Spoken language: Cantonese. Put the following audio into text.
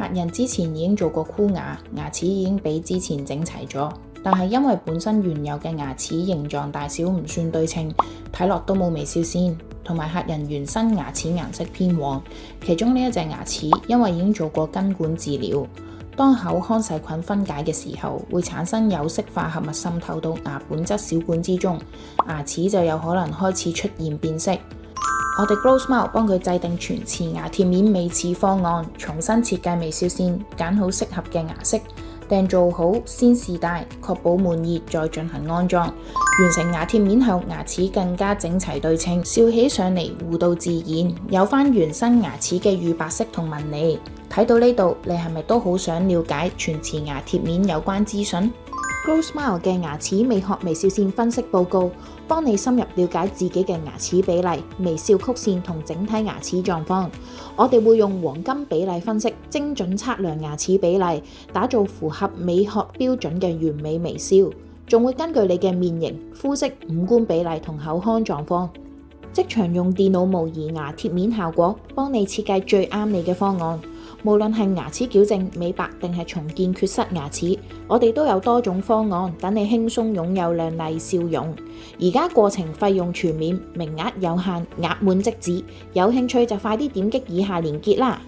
客人之前已經做過箍牙，牙齒已經比之前整齊咗，但係因為本身原有嘅牙齒形狀大小唔算對稱，睇落都冇微笑線，同埋客人原生牙齒顏色偏黃，其中呢一隻牙齒因為已經做過根管治療，當口腔細菌分解嘅時候，會產生有色化合物滲透到牙本質小管之中，牙齒就有可能開始出現變色。我哋 Glow Smile 幫佢制定全瓷牙貼面微刺方案，重新設計微笑線，揀好適合嘅顏色，訂做好先試戴，確保滿意再進行安裝。完成牙貼面後，牙齒更加整齊對稱，笑起上嚟弧度自然，有返原生牙齒嘅乳白色同紋理。睇到呢度，你係咪都好想了解全瓷牙貼面有關資訊？Glow Smile 嘅牙齒美學微笑線分析報告，幫你深入了解自己嘅牙齒比例、微笑曲線同整體牙齒狀況。我哋會用黃金比例分析，精準測量牙齒比例，打造符合美學標準嘅完美微笑。仲會根據你嘅面型、膚色、五官比例同口腔狀況，即場用電腦模擬牙貼面效果，幫你設計最啱你嘅方案。無論係牙齒矯正、美白定係重建缺失牙齒，我哋都有多種方案，等你輕鬆擁有亮麗笑容。而家過程費用全免，名額有限，額滿即止。有興趣就快啲點擊以下連結啦！